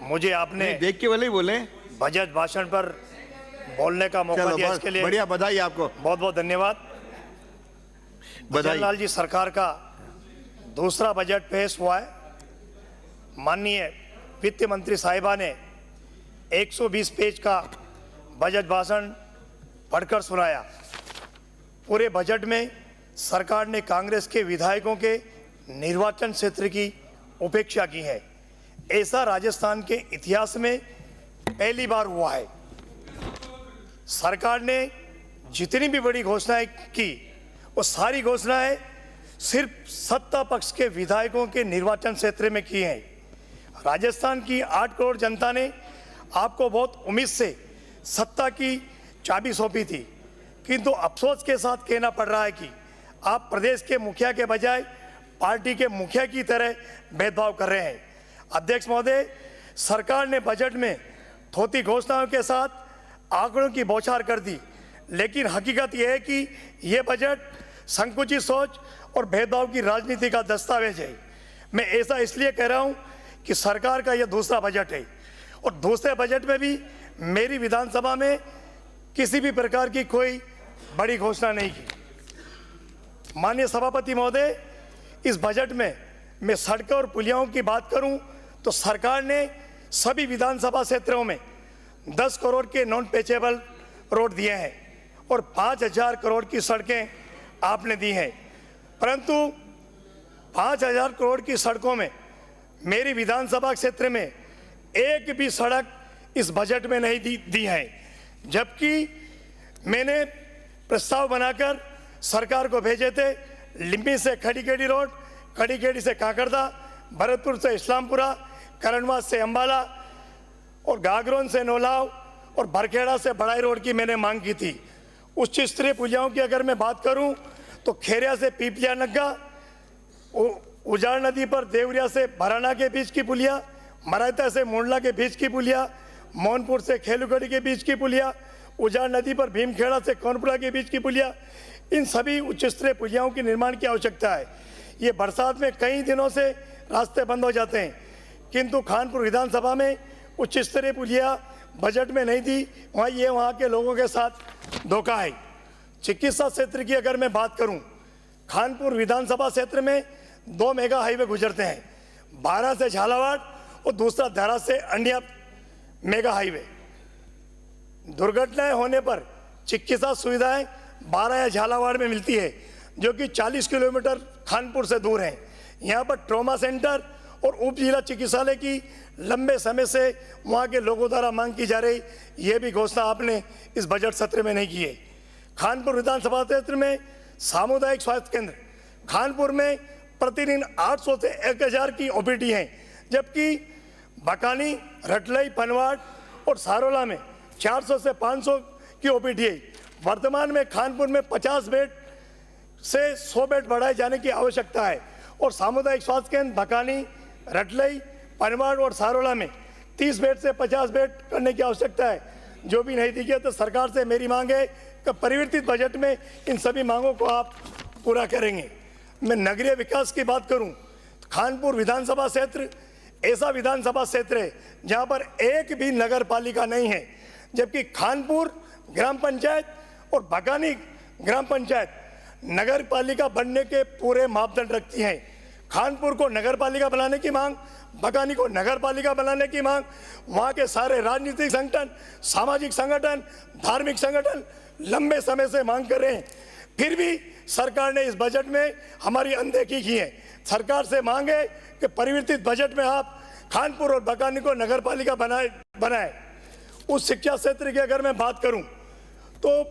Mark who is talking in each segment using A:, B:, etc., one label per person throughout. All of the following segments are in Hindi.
A: मुझे आपने
B: देख के वाले ही बोले,
A: बजट भाषण पर बोलने का मौका दिया, इसके लिए
B: बढ़िया, बधाई आपको,
A: बहुत बहुत धन्यवाद।
B: बधाई।
A: लाल जी सरकार का दूसरा बजट पेश हुआ है। माननीय वित्त मंत्री साहिबा ने 120 पेज का बजट भाषण पढ़कर सुनाया। पूरे बजट में सरकार ने कांग्रेस के विधायकों के निर्वाचन क्षेत्र की उपेक्षा की है। ऐसा राजस्थान के इतिहास में पहली बार हुआ है। सरकार ने जितनी भी बड़ी घोषणाएं की, वो सारी घोषणाएं सिर्फ सत्ता पक्ष के विधायकों के निर्वाचन क्षेत्र में की हैं। राजस्थान की 8 करोड़ जनता ने आपको बहुत उम्मीद से सत्ता की चाबी सौंपी थी, किंतु अफसोस के साथ कहना पड़ रहा है कि आप प्रदेश के मुखिया के बजाय पार्टी के मुखिया की तरह भेदभाव कर रहे हैं। अध्यक्ष महोदय, सरकार ने बजट में थोथी घोषणाओं के साथ आंकड़ों की बौछार कर दी, लेकिन हकीकत यह है कि यह बजट संकुचित सोच और भेदभाव की राजनीति का दस्तावेज है। मैं ऐसा इसलिए कह रहा हूं कि सरकार का यह दूसरा बजट है और दूसरे बजट में भी मेरी विधानसभा में किसी भी प्रकार की कोई बड़ी घोषणा नहीं की। माननीय सभापति महोदय, इस बजट में मैं सड़कों और पुलियाओं की बात करूं तो सरकार ने सभी विधानसभा क्षेत्रों में 10 करोड़ के नॉन पेचेबल रोड दिए हैं और 5000 करोड़ की सड़कें आपने दी हैं, परंतु 5000 करोड़ की सड़कों में मेरी विधानसभा क्षेत्र में एक भी सड़क इस बजट में नहीं दी है। जबकि मैंने प्रस्ताव बनाकर सरकार को भेजे थे। लिम्बी से खड़ीखेड़ी रोड, खड़ीखेड़ी से काकड़दा, भरतपुर से इस्लामपुरा, करणवास से अंबाला और गागरोन से नौलाव और बरखेड़ा से बड़ाई रोड की मैंने मांग की थी। उच्च स्तरीय पुलियाओं की अगर मैं बात करूं तो खेरिया से पीपलिया नग्गा, उजाड़ नदी पर देवरिया से भराना के बीच की पुलिया, मरायता से मुंडला के बीच की पुलिया, मोहनपुर से खेलुगढ़ी के बीच की पुलिया, उजाड़ नदी पर भीमखेड़ा से कौनपुरा के बीच की पुलिया, इन सभी उच्च स्तरीय पुलियाओं के निर्माण की आवश्यकता है। ये बरसात में कई दिनों से रास्ते बंद हो जाते हैं, किंतु खानपुर विधानसभा में उच्च स्तरीय पुलिया बजट में नहीं दी। वहाँ के लोगों के साथ धोखा है। चिकित्सा क्षेत्र की अगर मैं बात करूं, खानपुर विधानसभा क्षेत्र में 2 मेगा हाईवे गुजरते हैं, 12 से झालावाड़ और दूसरा धरा से अंडिया मेगा हाईवे। दुर्घटनाएं होने पर चिकित्सा सुविधाएं 12 या झालावाड़ में मिलती है, जो कि 40 किलोमीटर खानपुर से दूर है। यहाँ पर ट्रॉमा सेंटर और उप जिला चिकित्सालय की लंबे समय से वहाँ के लोगों द्वारा मांग की जा रही, ये भी घोषणा आपने इस बजट सत्र में नहीं की है। खानपुर विधानसभा क्षेत्र में सामुदायिक स्वास्थ्य केंद्र, खानपुर में प्रतिदिन 800 से 1000 की ओपीडी है, जबकि बकानी, रटलई, पनवाड़ और सारोला में 400 से 500 की ओपीडी है। वर्तमान में खानपुर में 50 बेड से 100 बेड बढ़ाए जाने की आवश्यकता है और सामुदायिक स्वास्थ्य केंद्र बकानी, रटलई, पनवाड़ और सारोला में 30 बेड से 50 बेड करने की आवश्यकता है, जो भी नहीं दी गई। तो सरकार से मेरी मांग है कि परिवर्तित बजट में इन सभी मांगों को आप पूरा करेंगे। मैं नगरीय विकास की बात करूं तो खानपुर विधानसभा क्षेत्र ऐसा विधानसभा क्षेत्र है जहां पर एक भी नगर पालिका नहीं है, जबकि खानपुर ग्राम पंचायत और बकानी ग्राम पंचायत नगर पालिका बनने के पूरे मापदंड रखती हैं। खानपुर को नगर पालिका बनाने की मांग, बकानी को नगर पालिका बनाने की मांग, वहाँ के सारे राजनीतिक संगठन, सामाजिक संगठन, धार्मिक संगठन लंबे समय से मांग कर रहे हैं। फिर भी सरकार ने इस बजट में हमारी अनदेखी की है। सरकार से मांग है कि परिवर्तित बजट में आप खानपुर और बकानी को नगर पालिका बनाए। उस शिक्षा क्षेत्र की अगर मैं बात करूं तो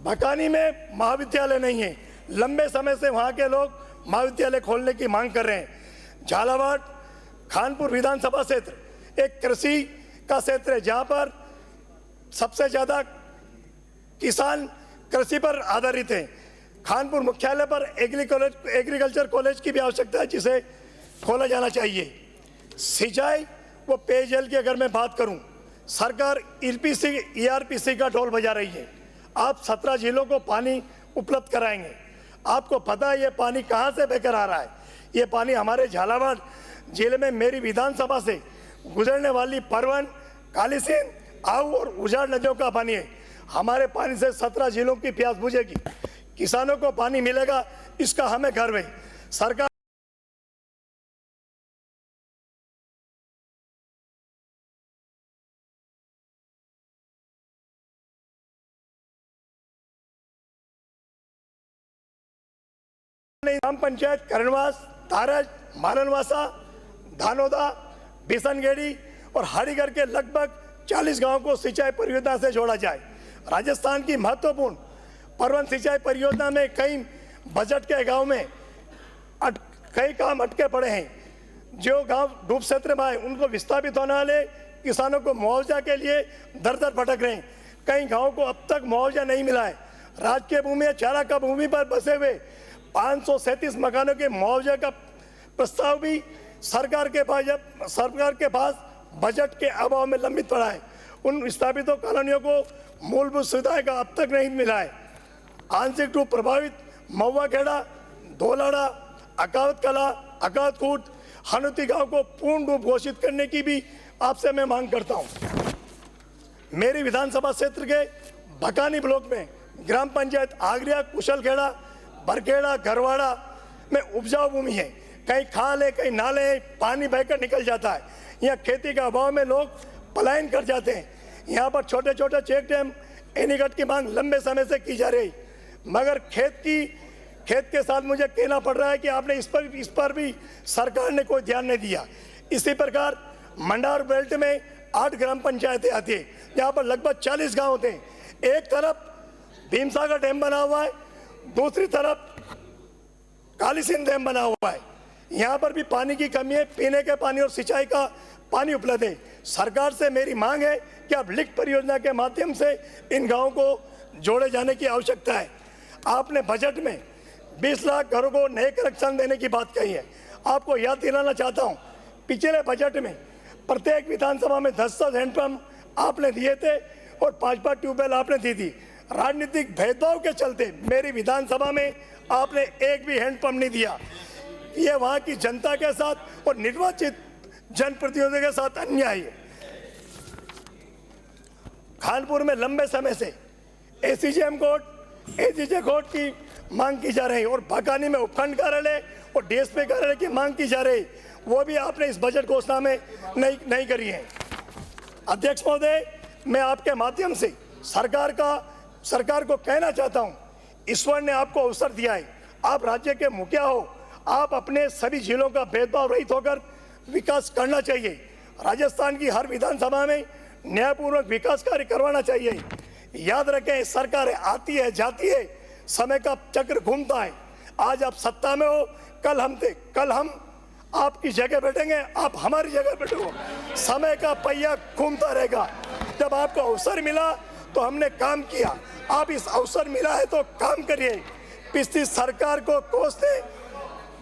A: बकानी में महाविद्यालय नहीं है, लंबे समय से वहाँ के लोग महाविद्यालय खोलने की मांग कर रहे हैं। झालावाड़ खानपुर विधानसभा क्षेत्र एक कृषि का क्षेत्र है, जहाँ पर सबसे ज़्यादा किसान कृषि पर आधारित हैं। खानपुर मुख्यालय पर एग्रीकल्चर कॉलेज की भी आवश्यकता है, जिसे खोला जाना चाहिए। सिंचाई व पेयजल की अगर मैं बात करूं, सरकार ERPC का ढोल बजा रही है। आप 17 जिलों को पानी उपलब्ध कराएंगे। आपको पता है ये पानी कहां से बहकर आ रहा है? ये पानी हमारे झालावाड़ जिले में मेरी विधानसभा से गुजरने वाली परवन, कालीसिंध, आऊ और उजाड़ नदियों का पानी है। हमारे पानी से 17 जिलों की प्यास बुझेगी, किसानों को पानी मिलेगा, इसका हमें गर्व है। सरकार ग्राम पंचायत करणवास, तारज, मालनवासा, धानोदा, बिसनगेड़ी और हरिगढ़ के लगभग 40 गांवों को सिंचाई परियोजना से जोड़ा जाए। राजस्थान की महत्वपूर्ण परवन सिंचाई परियोजना में कई बजट के गांव में कई काम अटके पड़े हैं। जो गांव डूब क्षेत्र में आए उनको विस्थापित होने वाले किसानों को मुआवजा के लिए दर दर भटक रहे हैं। कई गांवों को अब तक मुआवजा नहीं मिला है। राजकीय भूमि या चारा का भूमि पर बसे हुए 537 मकानों के मुआवजे का प्रस्ताव भी सरकार के पास बजट के अभाव में लंबित पड़ा है। उन विस्थापितों कॉलोनियों को मूलभूत सुविधाएं का अब तक नहीं मिला है। आंशिक रूप प्रभावित महुआ खेड़ा, धोलाड़ा, अकावत कला, अकावत कूट, हनुती गांव को पूर्ण रूप घोषित करने की भी आपसे मैं मांग करता हूं। मेरी विधानसभा क्षेत्र के भकानी ब्लॉक में ग्राम पंचायत आगरिया, कुशलखेड़ा, बरखेड़ा, गरवाड़ा में उपजाऊ भूमि है। कहीं खाल है, कहीं नाले हैं, पानी बहकर निकल जाता है। यहाँ खेती का अभाव में लोग पलायन कर जाते हैं। यहाँ पर छोटे छोटे चेक डैम, एनीकट की मांग लंबे समय से की जा रही, मगर खेत के साथ मुझे कहना पड़ रहा है कि आपने इस पर भी सरकार ने कोई ध्यान नहीं दिया। इसी प्रकार मंडार बेल्ट में 8 ग्राम पंचायतें आती है, जहाँ पर लगभग 40 गाँव होते हैं। एक तरफ भीमसागर डैम बना हुआ है, दूसरी तरफ कालीसिंध डैम बना हुआ है। यहाँ पर भी पानी की कमी है, पीने के पानी और सिंचाई का पानी उपलब्ध है। सरकार से मेरी मांग है कि अब लिफ्ट परियोजना के माध्यम से इन गांवों को जोड़े जाने की आवश्यकता है। आपने बजट में 20 लाख घरों को नए कनेक्शन देने की बात कही है। आपको याद दिलाना चाहता हूँ, पिछले बजट में प्रत्येक विधानसभा में 10-10 हैंडपम्प आपने दिए थे और 5-5 ट्यूबवेल आपने दी थी। राजनीतिक भेदभाव के चलते मेरी विधानसभा में आपने एक भी हैंडपंप नहीं दिया। ये वहां की जनता के साथ और निर्वाचित जनप्रतिनिधियों के साथ अन्याय है। खानपुर में लंबे समय से एसीजेएम कोर्ट, एसीजे कोर्ट की मांग की जा रही है और भकानी में उपखंड कार्यालय और डीएसपी कार्यालय की मांग की जा रही, वो भी आपने इस बजट घोषणा में नहीं करी है। अध्यक्ष महोदय, मैं आपके माध्यम से सरकार को कहना चाहता हूं, ईश्वर ने आपको अवसर दिया है, आप राज्य के मुखिया हो, आप अपने सभी जिलों का भेदभाव रहित होकर विकास करना चाहिए। राजस्थान की हर विधानसभा में न्यायपूर्वक विकास कार्य करवाना चाहिए। याद रखें, सरकार आती है, जाती है, समय का चक्र घूमता है। आज आप सत्ता में हो, कल हम आपकी जगह बैठेंगे, आप हमारी जगह बैठोगे। समय का पहिया घूमता रहेगा। जब आपको अवसर मिला तो हमने काम किया, आप इस अवसर मिला है तो काम करिए। पिछली सरकार को कोसने,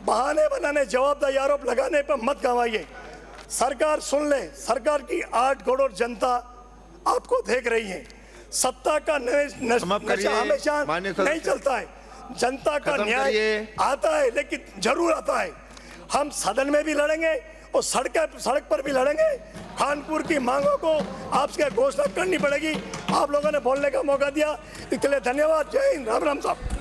A: बहाने बनाने, जवाबदारी आरोप लगाने पर मत गंवाइए। सरकार सुन ले, सरकार की 8 करोड़ जनता आपको देख रही है। सत्ता का नशा हमेशा नहीं चलता है। जनता का न्याय आता है, लेकिन जरूर आता है। हम सदन में भी लड़ेंगे और सड़क पर भी लड़ेंगे। खानपुर की मांगों को आपसे घोषणा करनी पड़ेगी। आप लोगों ने बोलने का मौका दिया, इसके लिए धन्यवाद। जय हिंद, राम राम साहब।